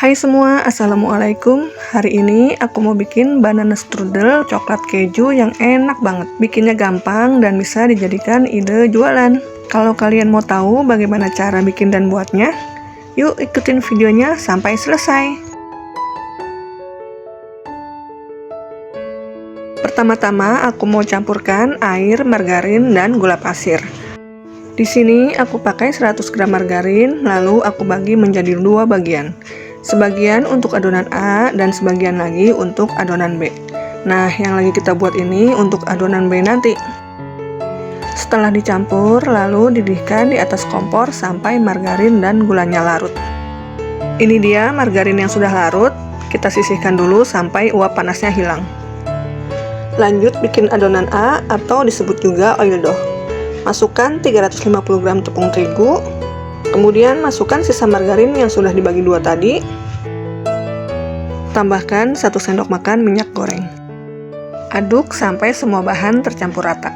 Hai semua, assalamualaikum. Hari ini aku mau bikin banana strudel coklat keju yang enak banget. Bikinnya gampang dan bisa dijadikan ide jualan. Kalau kalian mau tahu bagaimana cara bikin dan buatnya, yuk ikutin videonya sampai selesai. Pertama-tama aku mau campurkan air, margarin, dan gula pasir. Di sini aku pakai 100 gram margarin, lalu aku bagi menjadi dua bagian. Sebagian untuk adonan A dan sebagian lagi untuk adonan B. Nah, yang lagi kita buat ini untuk adonan B nanti. Setelah dicampur, lalu didihkan di atas kompor sampai margarin dan gulanya larut. Ini dia margarin yang sudah larut. Kita sisihkan dulu sampai uap panasnya hilang. Lanjut bikin adonan A atau disebut juga oil dough. Masukkan 350 gram tepung terigu, kemudian masukkan sisa margarin yang sudah dibagi dua tadi. Tambahkan 1 sendok makan minyak goreng. Aduk sampai semua bahan tercampur rata.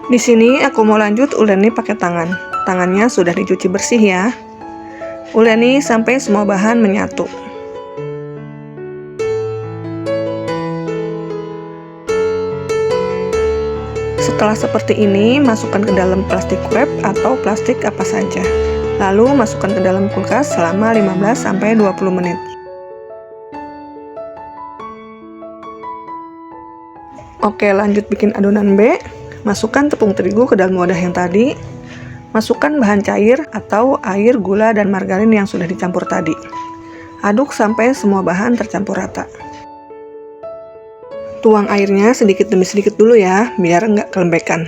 Di sini aku mau lanjut uleni pakai tangan. Tangannya sudah dicuci bersih ya. Uleni sampai semua bahan menyatu. Setelah seperti ini, masukkan ke dalam plastik wrap atau plastik apa saja. Lalu masukkan ke dalam kulkas selama 15-20 menit. Oke, lanjut bikin adonan B. Masukkan tepung terigu ke dalam wadah yang tadi. Masukkan bahan cair atau air, gula, dan margarin yang sudah dicampur tadi. Aduk sampai semua bahan tercampur rata. Tuang airnya sedikit demi sedikit dulu ya, biar nggak kelembekan.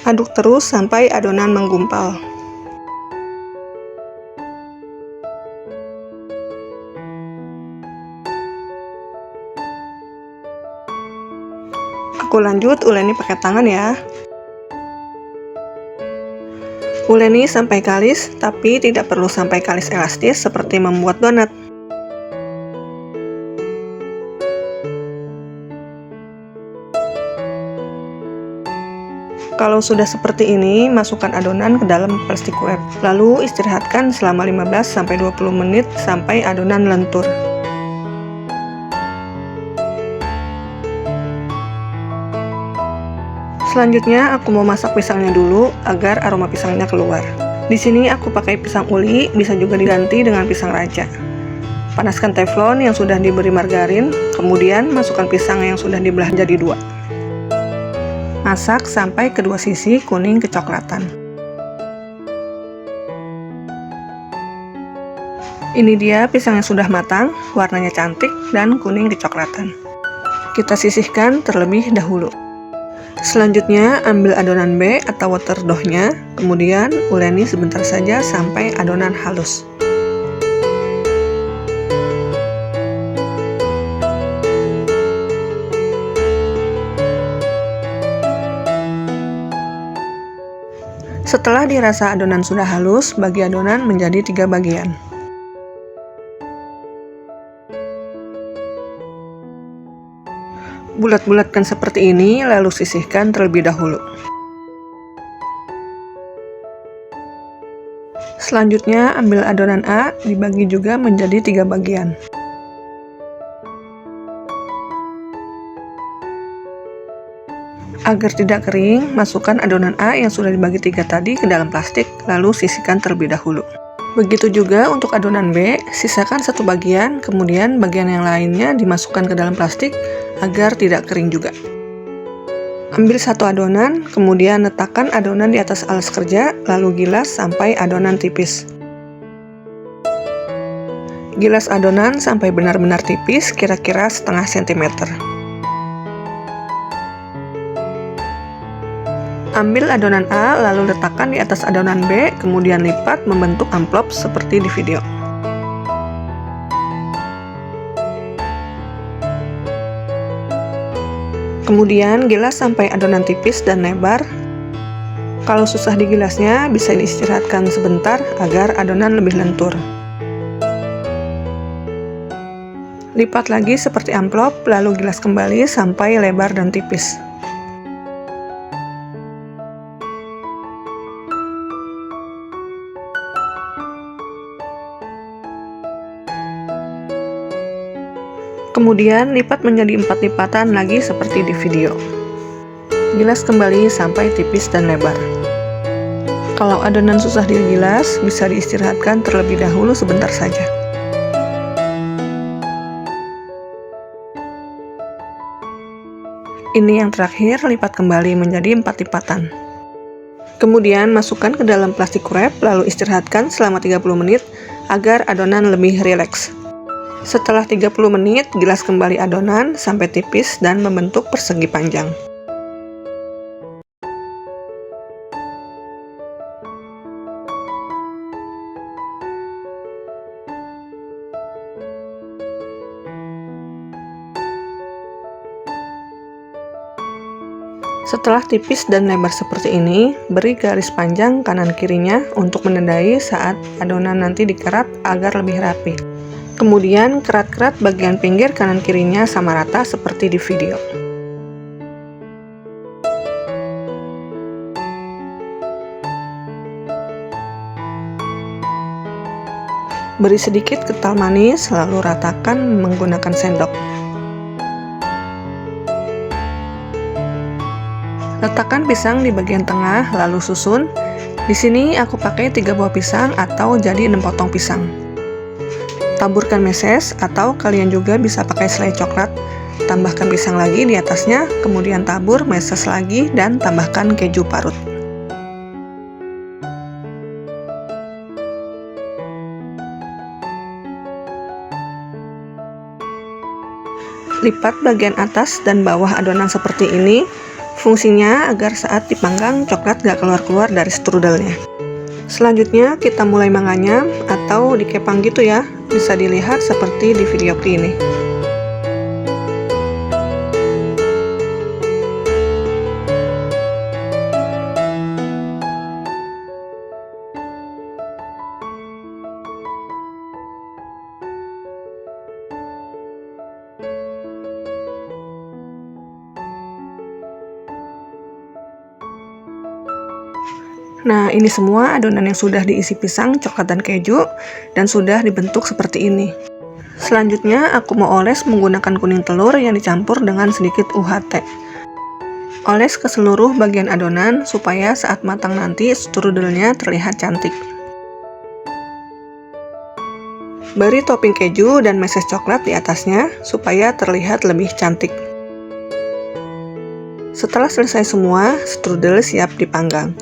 Aduk terus sampai adonan menggumpal. Aku lanjut uleni pakai tangan ya. Uleni sampai kalis, tapi tidak perlu sampai kalis elastis seperti membuat donat. Kalau sudah seperti ini, masukkan adonan ke dalam plastik wrap. Lalu istirahatkan selama 15-20 menit sampai adonan lentur. Selanjutnya aku mau masak pisangnya dulu agar aroma pisangnya keluar. Di sini aku pakai pisang uli, bisa juga diganti dengan pisang raja. Panaskan teflon yang sudah diberi margarin, kemudian masukkan pisang yang sudah dibelah jadi dua. Masak sampai kedua sisi kuning kecoklatan. Ini dia pisang yang sudah matang, warnanya cantik dan kuning kecoklatan. Kita sisihkan terlebih dahulu. Selanjutnya ambil adonan B atau water dough-nya, kemudian uleni sebentar saja sampai adonan halus. Setelah dirasa adonan sudah halus, bagi adonan menjadi 3 bagian. Bulat-bulatkan seperti ini, lalu sisihkan terlebih dahulu. Selanjutnya, ambil adonan A, dibagi juga menjadi 3 bagian. Agar tidak kering, masukkan adonan A yang sudah dibagi 3 tadi ke dalam plastik, lalu sisihkan terlebih dahulu. Begitu juga untuk adonan B, sisakan 1 bagian, kemudian bagian yang lainnya dimasukkan ke dalam plastik agar tidak kering juga. Ambil 1 adonan, kemudian letakkan adonan di atas alas kerja, lalu gilas sampai adonan tipis. Gilas adonan sampai benar-benar tipis, kira-kira setengah sentimeter. Ambil adonan A, lalu letakkan di atas adonan B, kemudian lipat membentuk amplop seperti di video. Kemudian gilas sampai adonan tipis dan lebar. Kalau susah digilasnya, bisa diistirahatkan sebentar agar adonan lebih lentur. Lipat lagi seperti amplop, lalu gilas kembali sampai lebar dan tipis. Kemudian lipat menjadi 4 lipatan lagi seperti di video. Gilas kembali sampai tipis dan lebar. Kalau adonan susah digilas, bisa diistirahatkan terlebih dahulu sebentar saja. Ini yang terakhir, lipat kembali menjadi 4 lipatan. Kemudian masukkan ke dalam plastik wrap, lalu istirahatkan selama 30 menit agar adonan lebih rileks. Setelah 30 menit, gilas kembali adonan sampai tipis dan membentuk persegi panjang. Setelah tipis dan lebar seperti ini, beri garis panjang kanan kirinya untuk menandai saat adonan nanti dikerat agar lebih rapi. Kemudian kerat-kerat bagian pinggir kanan kirinya sama rata seperti di video. Beri sedikit kental manis, lalu ratakan menggunakan sendok. Letakkan pisang di bagian tengah, lalu susun. Di sini aku pakai 3 buah pisang atau jadi 6 potong pisang. Taburkan meses atau kalian juga bisa pakai selai coklat. Tambahkan pisang lagi di atasnya, kemudian tabur meses lagi dan tambahkan keju parut. Lipat bagian atas dan bawah adonan seperti ini. Fungsinya agar saat dipanggang coklat gak keluar-keluar dari strudelnya. Selanjutnya kita mulai manganya atau dikepang gitu ya. Bisa dilihat seperti di video ini. Nah, ini semua adonan yang sudah diisi pisang, coklat, dan keju, dan sudah dibentuk seperti ini. Selanjutnya, aku mau oles menggunakan kuning telur yang dicampur dengan sedikit UHT. Oles ke seluruh bagian adonan supaya saat matang nanti strudelnya terlihat cantik. Beri topping keju dan meses coklat di atasnya supaya terlihat lebih cantik. Setelah selesai semua, strudel siap dipanggang.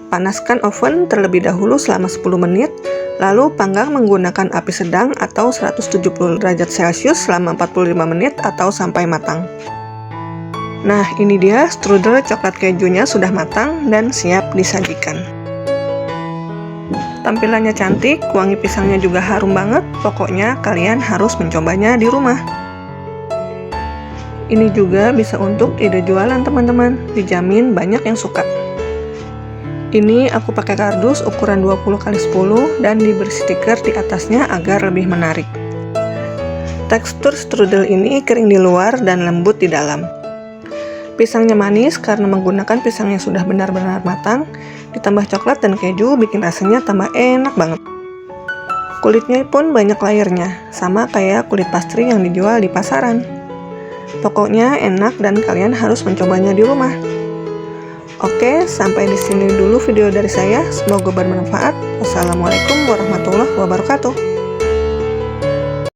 Panaskan oven terlebih dahulu selama 10 menit, lalu panggang menggunakan api sedang atau 170 derajat Celcius selama 45 menit atau sampai matang. Nah, ini dia strudel coklat kejunya sudah matang dan siap disajikan. Tampilannya cantik, wangi pisangnya juga harum banget, pokoknya kalian harus mencobanya di rumah. Ini juga bisa untuk ide jualan teman-teman, dijamin banyak yang suka. Ini aku pakai kardus ukuran 20x10 dan diberi stiker di atasnya agar lebih menarik. Tekstur strudel ini kering di luar dan lembut di dalam. Pisangnya manis karena menggunakan pisang yang sudah benar-benar matang, ditambah coklat dan keju bikin rasanya tambah enak banget. Kulitnya pun banyak layernya, sama kayak kulit pastry yang dijual di pasaran. Pokoknya enak dan kalian harus mencobanya di rumah. Oke, sampai di sini dulu video dari saya. Semoga bermanfaat. Wassalamualaikum warahmatullahi wabarakatuh.